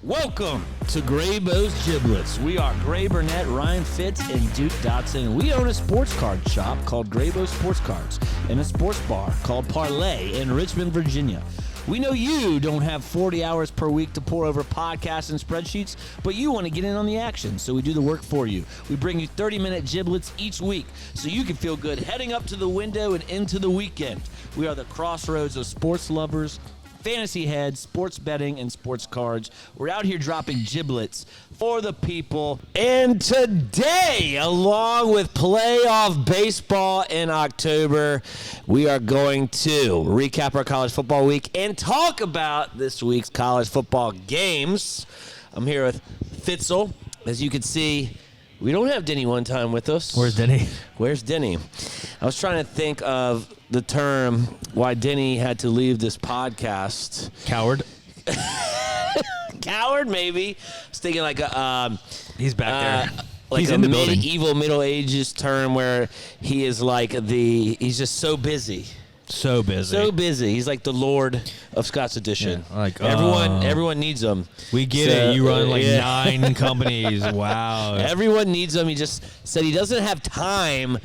Welcome to Graybo's Giblets. We are Gray Burnett, Ryan Fitz, and Duke Dotson. We own a sports card shop called Graybo Sports Cards and a sports bar called Parlay in Richmond, Virginia. We know you don't have 40 hours per week to pour over podcasts and spreadsheets, but you want to get in on the action, so we do the work for you. We bring you 30-minute giblets each week so you can feel good heading up to the window and into the weekend. We are the crossroads of sports lovers, fantasy heads, sports betting, and sports cards. We're out here dropping giblets for the people. And today, along with playoff baseball in October, we are going to recap our college football week and talk about this week's college football games. I'm here with Fitzel. As you can see, we don't have Denny one time with us. Where's Denny? Where's Denny? I was trying to think of the term why Denny had to leave this podcast. Coward. Coward, maybe. I was thinking like a He's back there. like He's a in the building. medieval Middle Ages term where he is like he's just so busy. So busy. So busy. He's like the Lord of Scott's Edition. Yeah, like, everyone needs him. We get it. You run like 9 companies. Wow. Everyone needs him. He just said he doesn't have time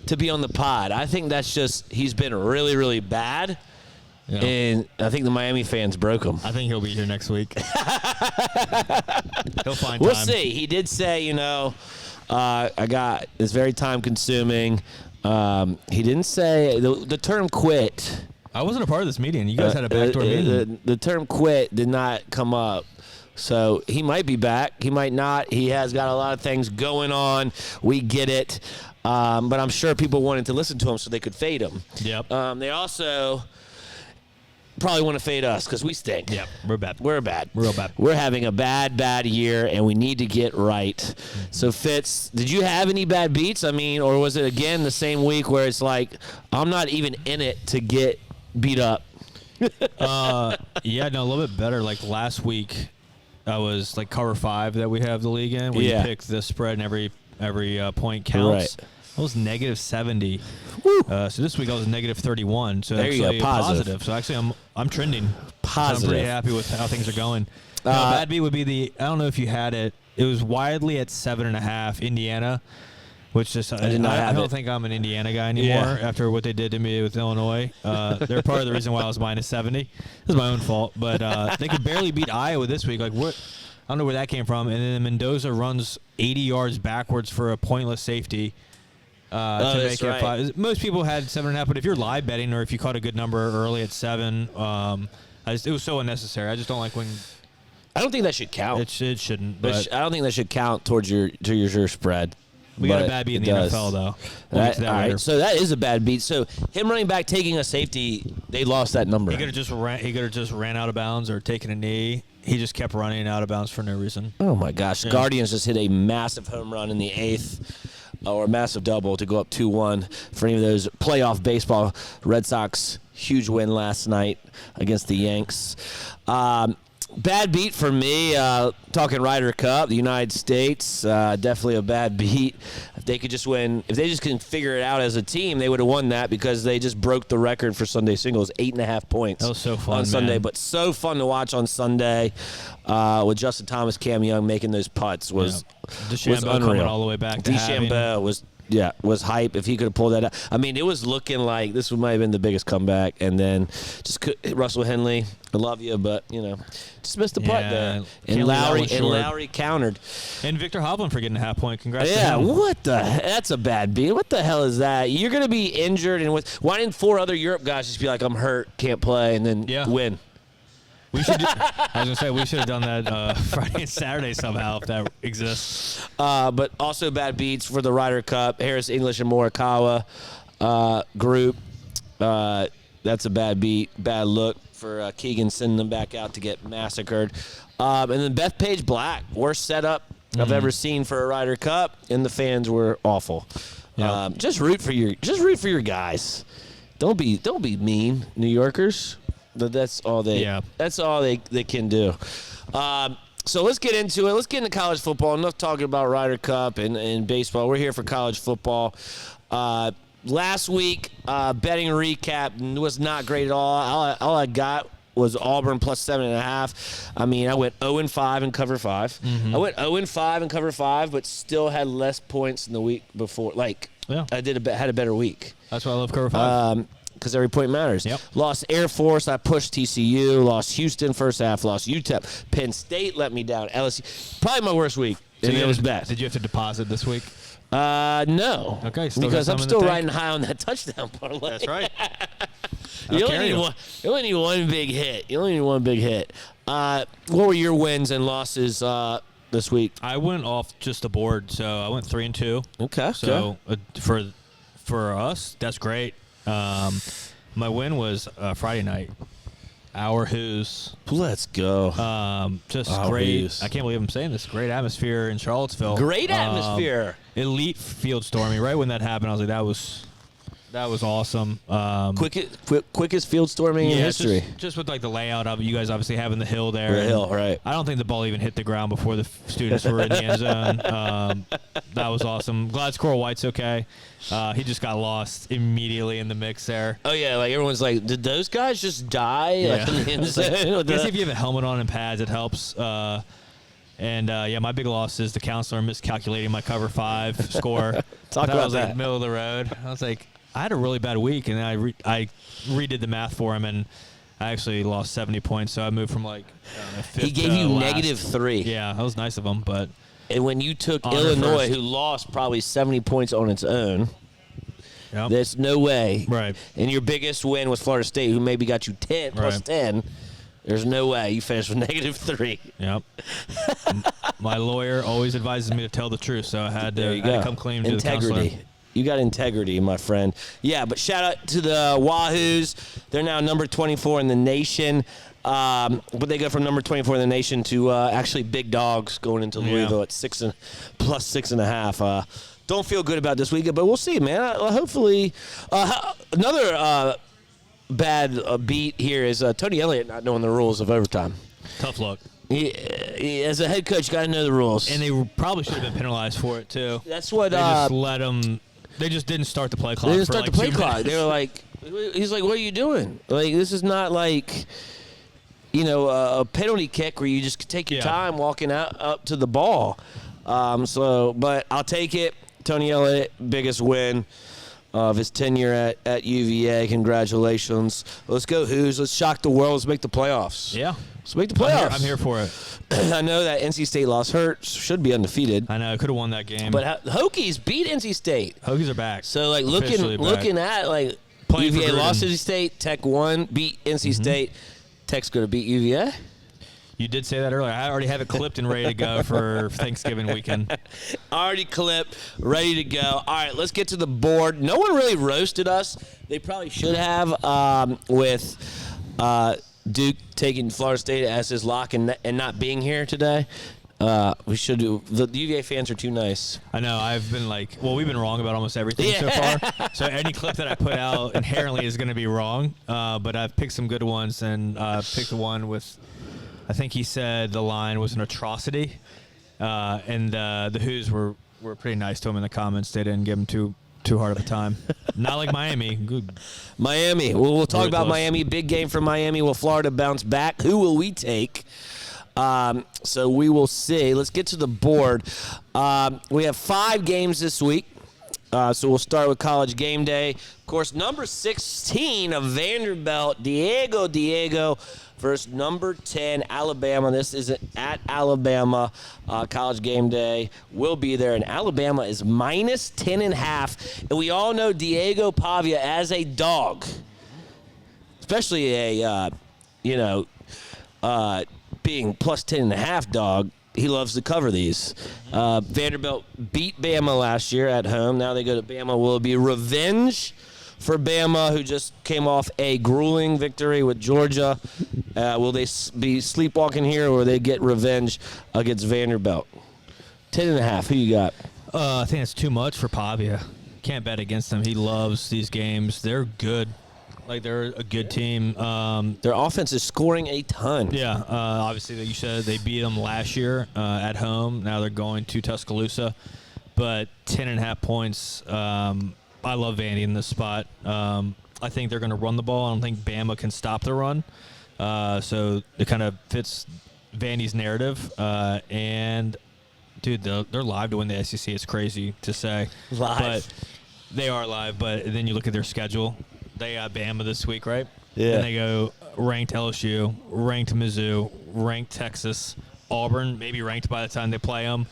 to be on the pod. I think that's just he's been really, really bad. Yeah. And I think the Miami fans broke him. I think he'll be here next week. He'll find time. We'll see. He did say, it's very time consuming. He didn't say the term quit. I wasn't a part of this meeting. You guys had a backdoor meeting. The term quit did not come up. So he might be back. He might not. He has got a lot of things going on. We get it. But I'm sure people wanted to listen to him so they could fade him. Yep. They also probably want to fade us because we stink. Yep. We're bad. We're bad. We're real bad. We're having a bad year, and we need to get right. Mm-hmm. So, Fitz, did you have any bad beats? I mean, or was it, again, the same week where it's like, I'm not even in it to get beat up? Yeah, no, a little bit better. Like last week, I was like cover 5 that we have the league in, where you pick the spread and every point counts. Right. I was negative 70. So this week I was negative 31. So there actually you go, positive. So actually I'm trending. Positive. So I'm pretty happy with how things are going. Bad beat would be I don't know if you had it. It was widely at 7.5 Indiana, which just I don't think I'm an Indiana guy anymore after what they did to me with Illinois. They're part of the reason why I was minus 70. It was my own fault, but they could barely beat Iowa this week. Like what? I don't know where that came from. And then Mendoza runs 80 yards backwards for a pointless safety. To make it 5. Most people had 7.5, but if you're live betting or if you caught a good number early at 7, it was so unnecessary. I just don't like when. I don't think that should count. It shouldn't. But I don't think that should count towards your spread. We got a bad beat in the NFL though. We'll get to that all later. right, so that is a bad beat. So him running back taking a safety, they lost that number. He could have just ran out of bounds or taken a knee. He just kept running out of bounds for no reason. Oh my gosh! Yeah. Guardians just hit a massive home run in the 8th. Or a massive double to go up 2-1 for any of those playoff baseball. Red Sox, huge win last night against the Yanks. Bad beat for me, talking Ryder Cup, the United States, definitely a bad beat. If they could just win, if they just can figure it out as a team, they would have won that because they just broke the record for Sunday singles, 8.5 points. That was so fun on Sunday, man. But so fun to watch on Sunday with Justin Thomas, Cam Young making those putts was DeChambeau unreal. coming all the way back to DeChambeau was hype if he could have pulled that out. I mean, it was looking like this might have been the biggest comeback, and then Russell Henley, I love you, but just missed the putt there. And Lowry countered. And Victor Hovland for getting a half point. Congrats to Yeah, him. that's a bad beat. What the hell is that? You're going to be injured, and why didn't 4 other Europe guys just be like, I'm hurt, can't play, and then win? We should. I was gonna say we should have done that Friday and Saturday somehow if that exists. But also bad beats for the Ryder Cup. Harris, English, and Morikawa group. That's a bad beat. Bad look for Keegan sending them back out to get massacred. And then Bethpage Black, worst setup I've ever seen for a Ryder Cup, and the fans were awful. Yep. Just root for your guys. Don't be mean, New Yorkers. That's all they can do. So let's get into it. Let's get into college football. Enough talking about Ryder Cup and baseball. We're here for college football. Last week, betting recap was not great at all. All I got was Auburn plus 7.5. I mean, I went 0-5 in cover 5. I went 0-5 in cover 5, but still had less points than the week before. Like, Yeah. I had a better week. That's why I love cover 5. Because every point matters. Yep. Lost Air Force. I pushed TCU. Lost Houston first half. Lost UTEP. Penn State let me down. LSU. Probably my worst week. And it was bad. Did you have to deposit this week? No. Okay. Because I'm still riding high on that touchdown parlay. That's right. You only need one big hit. What were your wins and losses this week? I went off just the board, so I went 3-2. Okay. So for us, that's great. My win was Friday night. Our Who's. Let's go. Just Our great. Who's. I can't believe I'm saying this. Great atmosphere in Charlottesville. Great atmosphere. Elite field storming. Right when that happened, I was like, that was awesome. Quickest field storming in history. Just with like the layout of it, you guys obviously having the hill there. The hill, right. I don't think the ball even hit the ground before the students were in the end zone. That was awesome. Glad Squirrel White's okay. He just got lost immediately in the mix there. Oh, yeah. Like, everyone's like, did those guys just die? Yeah. Like, in the end zone? I guess if you have a helmet on and pads, it helps. My big loss is the counselor miscalculating my cover 5 score. Talk about I was that. like middle of the road. I was like, I had a really bad week, and then I redid the math for him, and I actually lost 70 points. So I moved from like fifth He gave to you last. -3. Yeah, that was nice of him, but And when you took Honor Illinois, first. who lost probably 70 points on its own, yep. there's no way. Right. And your biggest win was Florida State, who maybe got you 10 plus Right. 10. There's no way you finished with -3. Yep. My lawyer always advises me to tell the truth, so I had There to, you I had go. to come clean to the Integrity. counselor. You got integrity, my friend. Yeah, but shout out to the Wahoos. They're now number 24 in the nation. But they go from number 24 in the nation to actually big dogs going into Louisville at plus 6.5. Don't feel good about this weekend, but we'll see, man. Hopefully, another bad beat here is Tony Elliott not knowing the rules of overtime. Tough luck. As a head coach, you got to know the rules. And they probably should have been penalized for it, too. That's what They just let them. They just didn't start the play clock. They didn't for start like the play 2 clock. minutes. They were like, he's like, what are you doing? Like, this is not like, a penalty kick where you just take your time walking up to the ball. But I'll take it. Tony Elliott, biggest win of his tenure at UVA. Congratulations. Let's go, Who's. Let's shock the world. Let's make the playoffs. Yeah. Let's make the playoffs. I'm here for it. I know that NC State loss hurts. Should be undefeated. I know. Could have won that game. But Hokies beat NC State. Hokies are back. So, like, Officially looking at, like, Playing for UVA lost Gruden. NC State, Tech won, beat NC State. Tech's going to beat UVA. You did say that earlier. I already have it clipped and ready to go for Thanksgiving weekend. Already clipped, ready to go. All right, let's get to the board. No one really roasted us. They probably should have with Duke taking Florida State as his lock and not being here today. We should do. The UVA fans are too nice. I know. I've been we've been wrong about almost everything so far. So any clip that I put out inherently is going to be wrong. But I've picked some good ones and picked the one with, I think he said the line was an atrocity. And the Who's were pretty nice to him in the comments. They didn't give him too hard of a time. Not like Miami. Good. Miami. We'll talk Really about close. Miami. Big game for Miami. Will Florida bounce back? Who will we take? So we will see. Let's get to the board. We have 5 games this week. So we'll start with College Game Day. Of course, number 16 of Vanderbilt, Diego versus number 10, Alabama. This is at Alabama. College Game Day will be there, and Alabama is minus 10.5. And we all know Diego Pavia as a dog, especially being plus 10.5 dog. He loves to cover these. Vanderbilt beat Bama last year at home. Now they go to Bama. Will it be revenge for Bama, who just came off a grueling victory with Georgia? Will they be sleepwalking here, or will they get revenge against Vanderbilt? 10.5. Who you got? I think it's too much for Pavia. Can't bet against him. He loves these games. They're good. They're a good team. Their offense is scoring a ton. Yeah, obviously, like you said, they beat them last year at home. Now they're going to Tuscaloosa. But 10.5 points, I love Vandy in this spot. I think they're going to run the ball. I don't think Bama can stop the run. So it kind of fits Vandy's narrative. And, dude, they're live to win the SEC. It's crazy to say. Live. But they are live. But then you look at their schedule. They got Bama this week, right? Yeah. And they go ranked LSU, ranked Mizzou, ranked Texas, Auburn, maybe ranked by the time they play them.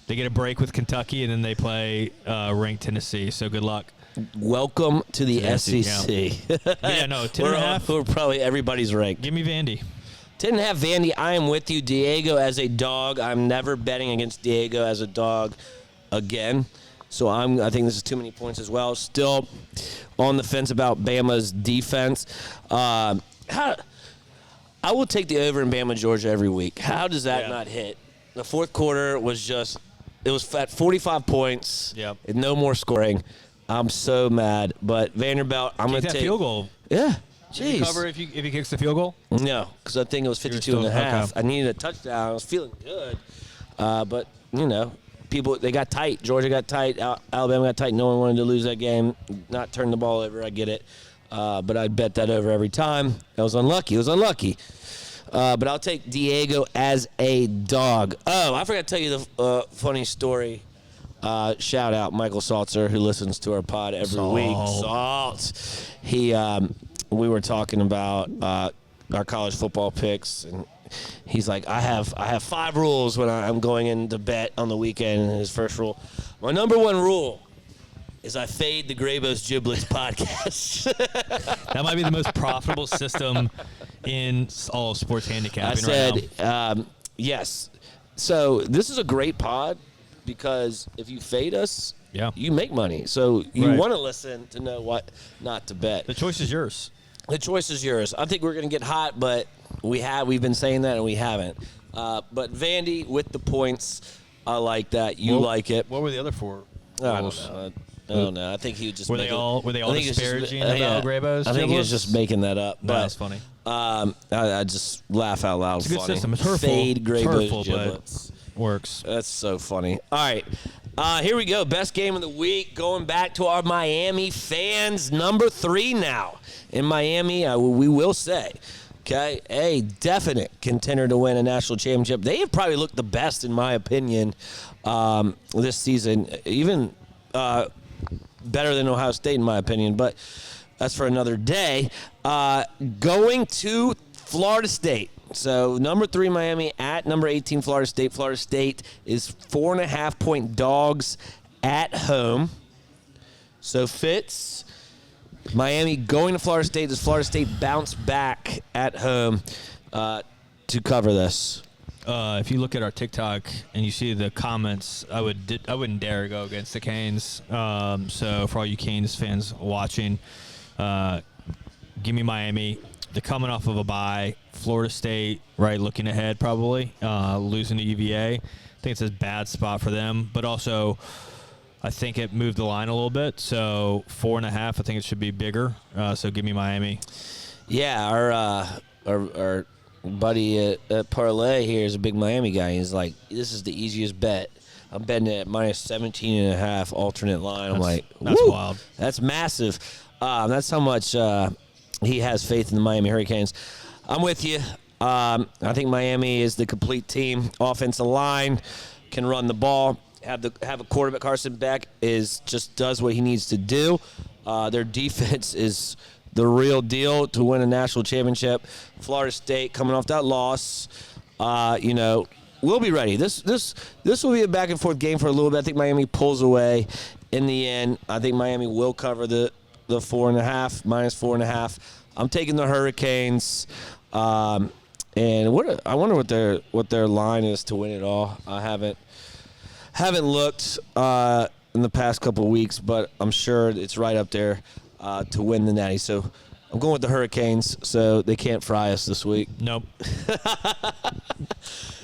They get a break with Kentucky, and then they play ranked Tennessee. So good luck. Welcome to the SEC. Yeah, no, 10.5. We're probably everybody's ranked. Give me Vandy. 10.5 Vandy. I am with you. Diego as a dog. I'm never betting against Diego as a dog again. So I think this is too many points as well. Still on the fence about Bama's defense. I will take the over in Bama, Georgia every week. How does that not hit? The fourth quarter was just – it was at 45 points. Yep. And no more scoring. I'm so mad. But Vanderbilt, I'm going to take – that field goal. Yeah. Jeez. You cover if he kicks the field goal? No, because I think it was 52 and a half. Okay. I needed a touchdown. I was feeling good. But, people, they got tight. Georgia got tight. Alabama got tight. No one wanted to lose that game, not turn the ball over. I get it. But I'd bet that over every time. That was unlucky. It was unlucky. But I'll take Diego as a dog. Oh, I forgot to tell you the funny story. Shout out Michael Saltzer, who listens to our pod every week. Salt. We were talking about our college football picks, and he's like, I have 5 rules when I'm going in to bet on the weekend. And his first rule, my number 1 rule is I fade the Graybos Giblets podcast. That might be the most profitable system in all sports handicapping. I said, yes. So this is a great pod because if you fade us, you make money. So you want to listen to know what not to bet. The choice is yours. The choice is yours. I think we're going to get hot, but we've been saying that and we haven't. But Vandy with the points, I like that. You like it. What were the other 4? I don't know. I think he was just were they all disparaging about Graybos? I think he was just making that up. But that's funny. I just laugh out loud. It's a good system. It's hurtful. Fade Graybos Giblets. Works. That's so funny. All right. Here we go. Best game of the week. Going back to our Miami fans. Number 3 now. In Miami, we will say, okay, a definite contender to win a national championship. They have probably looked the best, in my opinion, this season. Even better than Ohio State, in my opinion. But that's for another day. Going to Florida State. So number 3 Miami at number 18 Florida State. Florida State is 4.5-point dogs at home. So Fitz, Miami going to Florida State. Does Florida State bounce back at home to cover this? If you look at our TikTok and you see the comments, I wouldn't dare go against the Canes. So for all you Canes fans watching, give me Miami. They're coming off of a bye. Florida State, right, looking ahead probably, losing to UVA. I think it's a bad spot for them. But also, I think it moved the line a little bit. So 4.5, I think it should be bigger. So give me Miami. Yeah, our buddy at Parlay here is a big Miami guy. He's like, this is the easiest bet. I'm betting it at minus 17.5 alternate line. I'm like, that's wild. That's massive. That's how much he has faith in the Miami Hurricanes. I'm with you. I think Miami is the complete team. Offensive line can run the ball. Have a quarterback. Carson Beck just does what he needs to do. Their defense is the real deal to win a national championship. Florida State coming off that loss, we'll be ready. This will be a back and forth game for a little bit. I think Miami pulls away in the end. I think Miami will cover the 4.5, minus 4.5. I'm taking the Hurricanes. And I wonder what their line is to win it all. I haven't looked in the past couple of weeks, but I'm sure it's right up there to win the Natty. So I'm going with the Hurricanes, so they can't fry us this week. Nope.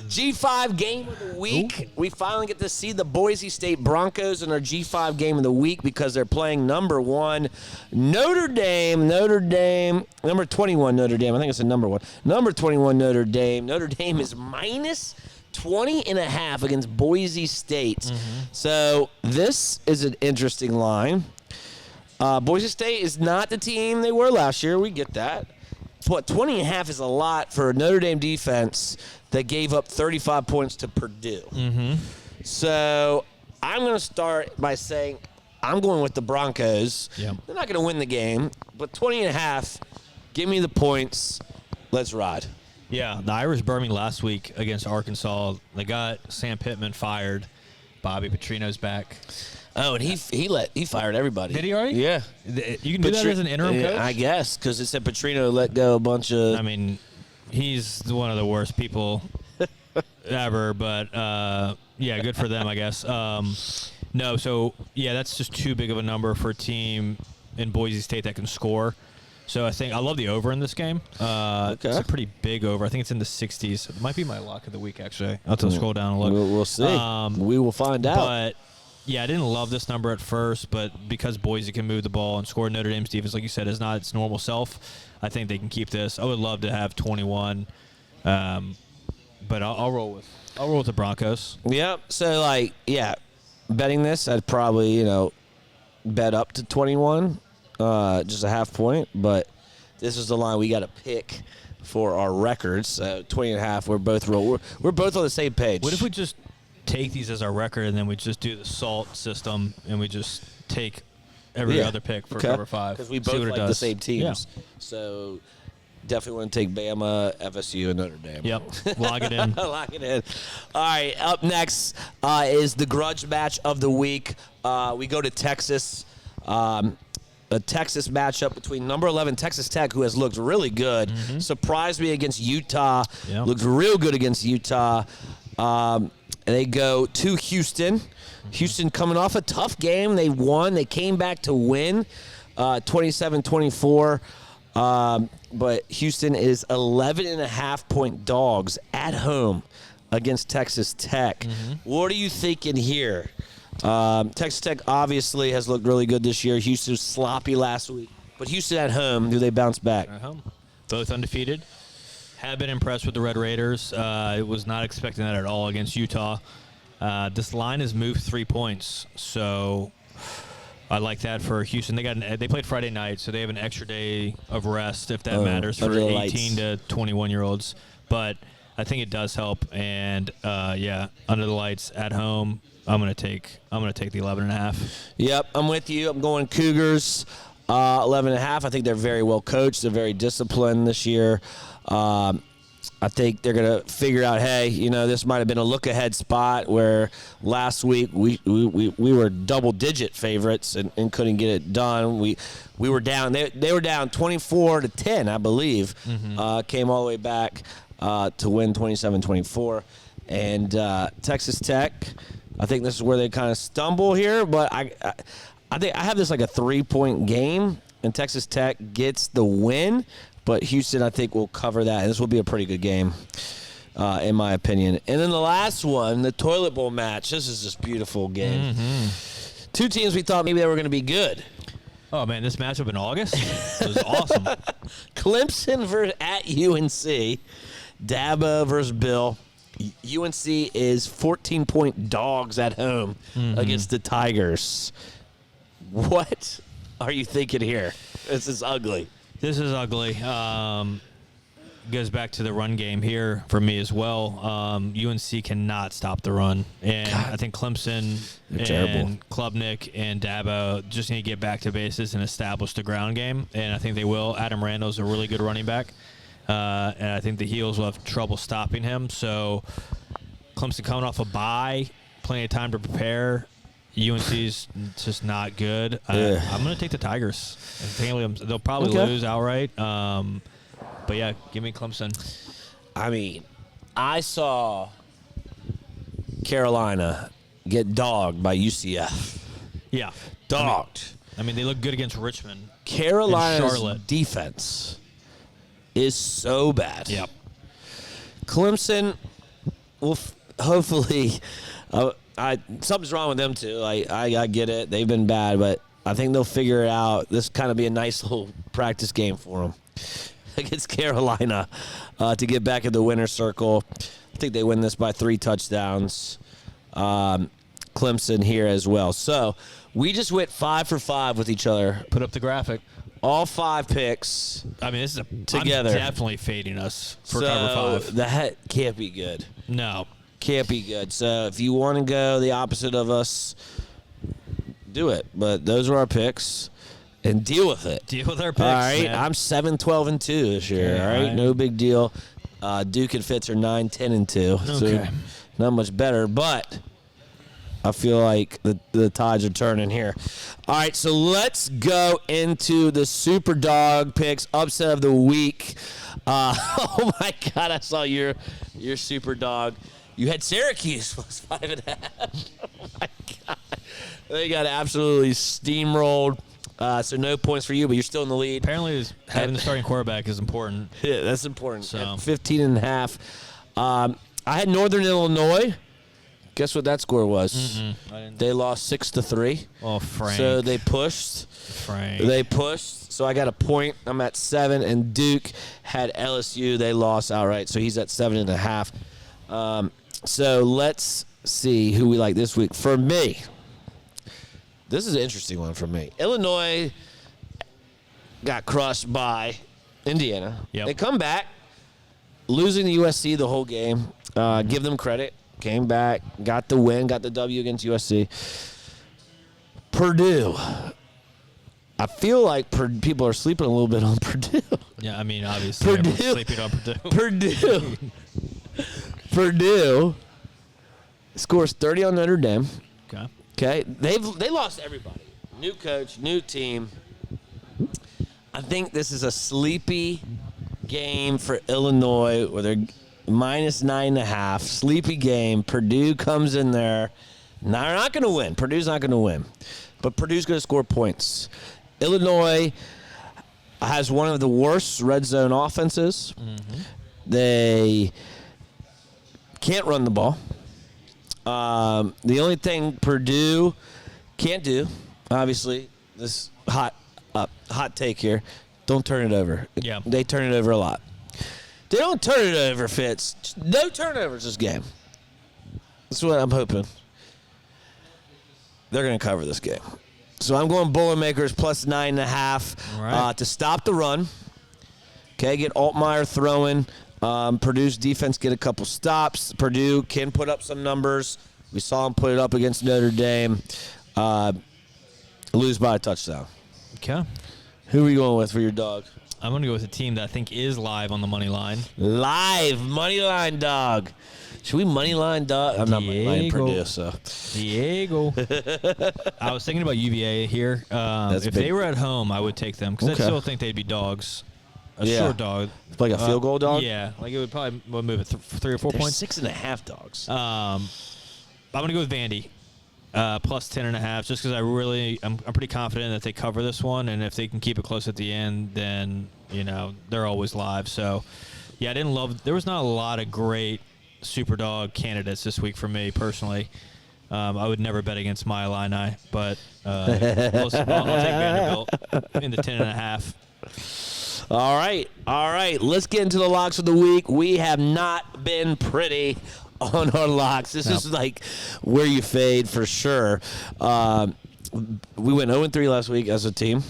G5 game of the week. Ooh. We finally get to see the Boise State Broncos in our G5 game of the week because they're playing number 1 Notre Dame. Number 21 Notre Dame. I think it's the number 1. Number 21 Notre Dame. Notre Dame is minus 20.5 against Boise State. Mm-hmm. So this is an interesting line. Boise State is not the team they were last year. We get that. 20 and a half is a lot for a Notre Dame defense that gave up 35 points to Purdue. Mm-hmm. So I'm going to start by saying I'm going with the Broncos. Yep. They're not going to win the game, but 20 and a half, give me the points. Let's ride. Yeah, the Irish burned me last week against Arkansas. They got Sam Pittman fired. Bobby Petrino's back. Oh, and he fired everybody. Did he already? Yeah. You can do that as an interim coach? I guess, because it said Petrino let go a bunch of... I mean, he's one of the worst people ever, but, yeah, good for them, I guess. No, so, yeah, that's just too big of a number for a team in Boise State that can score. So I love the over in this game. Okay. It's a pretty big over. I think it's in the 60s. It might be my lock of the week, actually. I'll have to scroll down and look. We'll see. We will find out. But, yeah, I didn't love this number at first, but because Boise can move the ball and score, Notre Dame's defense, like you said, is not its normal self. I think they can keep this. I would love to have 21, but I'll roll with the Broncos. Yep. So, betting this, I'd probably, bet up to 21, just a half point. But this is the line we got to pick for our records. 20 and a half, we're both on the same page. What if we just take these as our record and then we just do the SALT system and we just take every other pick for cover 5? Because we both like the same teams. Yeah. So definitely want to take Bama, FSU, and Notre Dame. Yep. Lock it in. Lock it in. All right. Up next is the grudge match of the week. We go to Texas. A Texas matchup between number 11 Texas Tech, who has looked really good. Mm-hmm. Surprised me against Utah. Yep. Looked real good against Utah. They go to Houston. Houston coming off a tough game. They won. They came back to win 27-24. But Houston is 11.5-point dogs at home against Texas Tech. Mm-hmm. What are you thinking here? Texas Tech obviously has looked really good this year. Houston was sloppy last week. But Houston at home, do they bounce back? At home. Both undefeated. Have been impressed with the Red Raiders. I was not expecting that at all against Utah. This line has moved 3 points, so I like that for Houston. They played Friday night, so they have an extra day of rest if that matters for 18 to 21-year-olds. But I think it does help. And under the lights at home, I'm gonna take the 11.5. Yep, I'm with you. I'm going Cougars. 11.5. I think they're very well coached. They're very disciplined this year. I think they're going to figure out, hey, this might have been a look-ahead spot where last week we were double-digit favorites and couldn't get it done. We were down. They were down 24-10, I believe. Mm-hmm. Came all the way back to win 27-24. And Texas Tech, I think this is where they kind of stumble here, but I think I have this like a 3-point game, and Texas Tech gets the win. But Houston, I think, will cover that. And this will be a pretty good game, in my opinion. And then the last one, the toilet bowl match. This is just a beautiful game. Mm-hmm. Two teams we thought maybe they were going to be good. Oh, man, this matchup in August was awesome. Clemson at UNC. Dabo versus Bill. UNC is 14-point dogs at home against the Tigers. What are you thinking here? This is ugly. This is ugly. Goes back to the run game here for me as well. UNC cannot stop the run. And God, I think Clemson and Klubnik and Dabo just need to get back to bases and establish the ground game. And I think they will. Adam Randall's a really good running back. And I think the Heels will have trouble stopping him. So Clemson coming off a bye, plenty of time to prepare. UNC's just not good. I'm going to take the Tigers. They'll probably lose outright. But, yeah, give me Clemson. I mean, I saw Carolina get dogged by UCF. Yeah. Dogged. I mean, they look good against Richmond. Carolina's defense is so bad. Yep. Clemson will hopefully something's wrong with them too. I get it. They've been bad, but I think they'll figure it out. This kind of be a nice little practice game for them against Carolina to get back in the winner's circle. I think they win this by 3 touchdowns. Clemson here as well. So we just went 5 for 5 with each other. Put up the graphic. all 5 picks. I mean, this is together. I'm definitely fading us for cover 5. That can't be good. No. Can't be good. So if you want to go the opposite of us, do it. But those are our picks. And deal with it. Deal with our picks. All right. Man. I'm 7-12-2 this year. Okay, all right. No big deal. Duke and Fitz are 9-10-2. Okay. So not much better, but I feel like the tides are turning here. All right, so let's go into the Super Dog picks, upset of the week. Oh my God, I saw your Super Dog. You had Syracuse plus 5.5. Oh my God, they got absolutely steamrolled. So no points for you, but you're still in the lead. Apparently, having the starting quarterback is important. Yeah, that's important. So. At 15.5. I had Northern Illinois. Guess what that score was? They lost 6-3. Oh, Frank. So they pushed. Frank. They pushed. So I got a point. I'm at 7. And Duke had LSU. They lost outright. So he's at 7.5. So let's see who we like this week. For me, this is an interesting one for me. Illinois got crushed by Indiana. Yep. They come back, losing to USC the whole game. Give them credit. Came back, got the win, got the W against USC. Purdue. I feel like people are sleeping a little bit on Purdue. Yeah, I mean, obviously, everyone's sleeping on Purdue. Purdue scores 30 on Notre Dame. Okay. They lost everybody. New coach, new team. I think this is a sleepy game for Illinois where they're minus 9.5. Sleepy game. Purdue comes in there. Now they're not going to win. Purdue's not going to win. But Purdue's going to score points. Illinois has one of the worst red zone offenses. They can't run the ball. The only thing Purdue can't do, obviously, this hot take here, don't turn it over. Yeah. They turn it over a lot. They don't turn it over, Fitz. No turnovers this game. That's what I'm hoping. They're going to cover this game. So I'm going Boilermakers plus 9.5 right. To stop the run. Okay, get Altmaier throwing. Purdue's defense get a couple stops. Purdue can put up some numbers. We saw them put it up against Notre Dame. Lose by a touchdown. Okay. Who are you going with for your dog? I'm going to go with a team that I think is live on the money line. Live money line dog. Should we money line dog? I'm not money line Purdue, so. Diego. I was thinking about UVA here. If they were at home, I would take them because I still think they'd be dogs. A short dog. Like a field goal dog? Yeah. Like it would probably move it 3 or 4 points. 6.5 dogs. I'm going to go with Vandy. Plus 10.5, just because I'm pretty confident that they cover this one, and if they can keep it close at the end, then they're always live. So, yeah, there was not a lot of great super dog candidates this week for me personally. I would never bet against my Illini, but I'll take Vanderbilt in the 10.5. All right. Let's get into the locks of the week. We have not been pretty on our locks. This is like where you fade for sure. We went 0-3 last week as a team.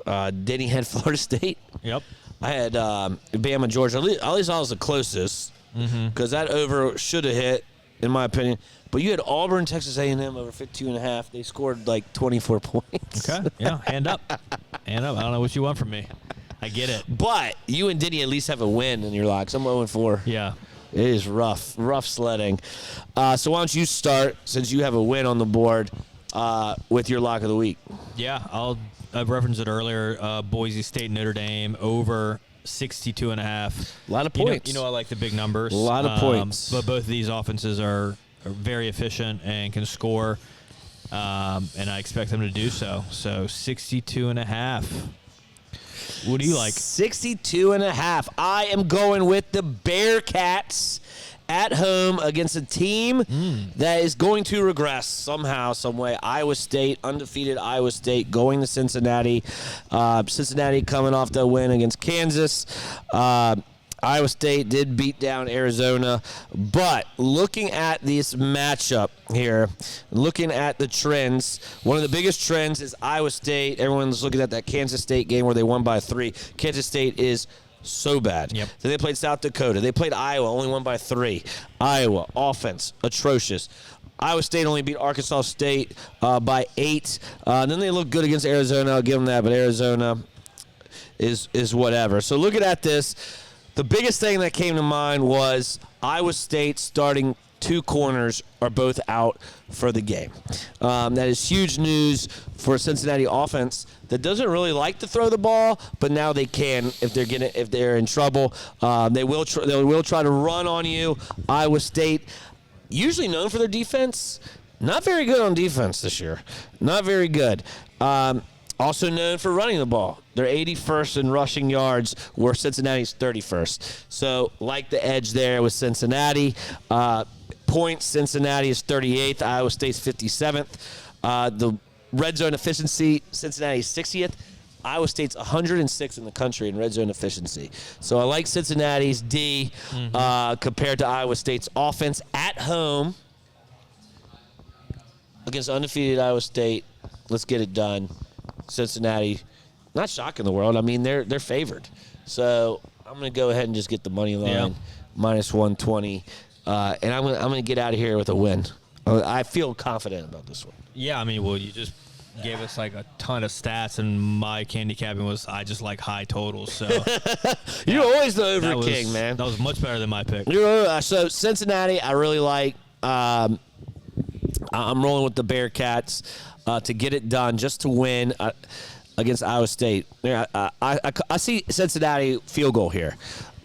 Denny had Florida State. Yep. I had Bama, Georgia. At least I was the closest because that over should have hit, in my opinion. But you had Auburn, Texas A&M over 52.5. They scored like 24 points. Okay. Yeah. Hand up. I don't know what you want from me. I get it. But you and Denny at least have a win in your locks. I'm 0-4. Yeah. It is rough sledding. So why don't you start, since you have a win on the board, with your lock of the week? Yeah, I've referenced it earlier. Boise State, Notre Dame, over 62.5. A lot of points. I like the big numbers. A lot of points. But both of these offenses are very efficient and can score, and I expect them to do so. So 62.5. What do you like? 62.5. I am going with the Bearcats at home against a team that is going to regress somehow, some way. Iowa State, undefeated Iowa State, going to Cincinnati. Cincinnati coming off the win against Kansas. I Iowa State did beat down Arizona, but looking at this matchup here, looking at the trends, one of the biggest trends is Iowa State. Everyone's looking at that Kansas State game where they won by 3. Kansas State is so bad. Yep. Then they played South Dakota. They played Iowa, only won by 3. Iowa, offense, atrocious. Iowa State only beat Arkansas State by 8. Then they look good against Arizona. I'll give them that, but Arizona is whatever. So looking at this, the biggest thing that came to mind was Iowa State starting 2 corners are both out for the game. That is huge news for a Cincinnati offense that doesn't really like to throw the ball, but now they can if they're in trouble. They will try to run on you. Iowa State, usually known for their defense, not very good on defense this year. Not very good. Also known for running the ball. They're 81st in rushing yards, where Cincinnati's 31st. So, like the edge there with Cincinnati. Points, Cincinnati is 38th. Iowa State's 57th. The red zone efficiency, Cincinnati's 60th. Iowa State's 106th in the country in red zone efficiency. So, I like Cincinnati's D compared to Iowa State's offense at home against undefeated Iowa State. Let's get it done. Cincinnati, not shocking the world. I mean, they're favored. So I'm going to go ahead and just get the money line, minus 120, and I'm going to get out of here with a win. I feel confident about this one. Yeah, I mean, well, you just gave us like a ton of stats, and my handicapping was I just like high totals. So You're always the over king, man. That was much better than my pick. So Cincinnati, I really like. I'm rolling with the Bearcats. To get it done, just to win against Iowa State. I see Cincinnati field goal here.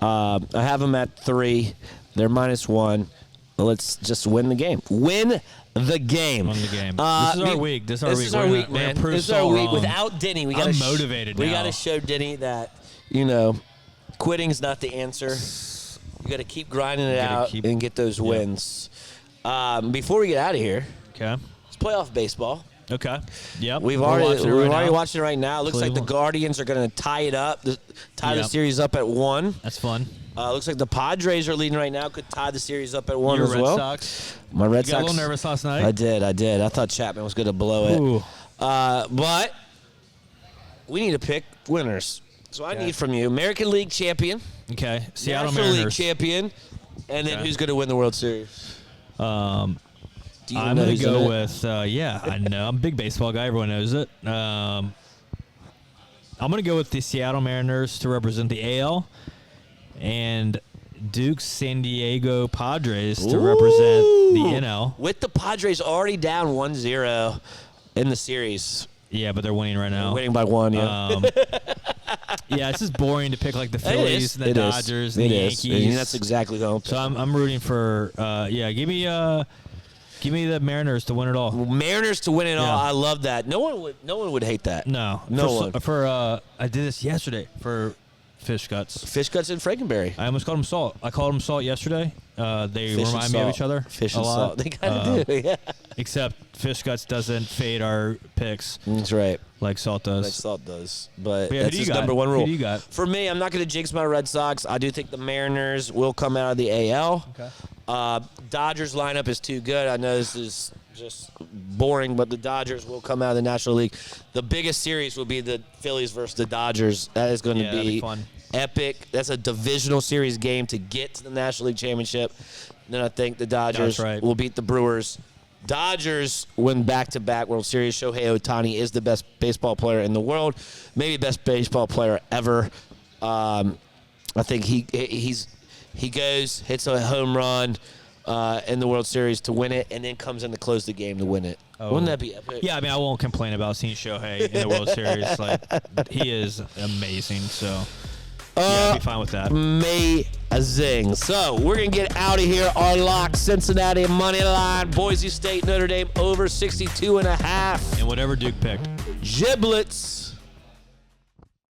I have them at 3. They're minus 1. Let's just win the game. Win the game. Win the game. This is our week. This is our week, man. This is our week. Without Denny, we got I'm motivated now. We got to show Denny that, quitting's not the answer. You got to keep grinding it out and get those wins. Before we get out of here, it's playoff baseball. Okay. Yep. We've already watched it right now. It looks like the Guardians are going to tie it up, tie the series up at 1. That's fun. Looks like the Padres are leading right now. Could tie the series up at 1 Your as well. Red Sox. My Red Sox. You got a little nervous last night? I did. I thought Chapman was going to blow it. Ooh. But we need to pick winners. So I need from you American League champion. Okay. Seattle National Mariners. League champion. And then who's going to win the World Series? I'm going to go with, I know. I'm a big baseball guy. Everyone knows it. I'm going to go with the Seattle Mariners to represent the AL and Duke's San Diego Padres to represent the NL. With the Padres already down 1-0 in the series. Yeah, but they're winning right now. Winning by 1, yeah. It's just boring to pick like the Phillies and the Dodgers and the Yankees. And that's exactly how I'm So I'm rooting for, give me the Mariners to win it all. Mariners to win it all. I love that. No one would hate that. No one. I did this yesterday for Fish Guts. Fish Guts and Frankenberry. I almost called them Salt. I called them Salt yesterday. They Fish remind me of each other. Fish a and lot. Salt. They kind of do, yeah. Except Fish Guts doesn't fade our picks. That's right. Like Salt does. But yeah, that's his number one rule. Who do you got? For me, I'm not going to jinx my Red Sox. I do think the Mariners will come out of the AL. Okay. Dodgers lineup is too good. I know this is just boring, but the Dodgers will come out of the National League. The biggest series will be the Phillies versus the Dodgers. That is going to be fun. Epic. That's a divisional series game to get to the National League Championship. Then I think the Dodgers will beat the Brewers. Dodgers win back-to-back World Series. Shohei Ohtani is the best baseball player in the world, maybe best baseball player ever. I think he goes, hits a home run in the World Series to win it, and then comes in to close the game to win it. Oh. Wouldn't that be epic? Yeah, I mean, I won't complain about seeing Shohei in the World Series. Like, he is amazing, so I'd be fine with that. Amazing. So, we're going to get out of here. Our lock, Cincinnati money line, Boise State, Notre Dame over 62.5. And whatever Duke picked. Giblets.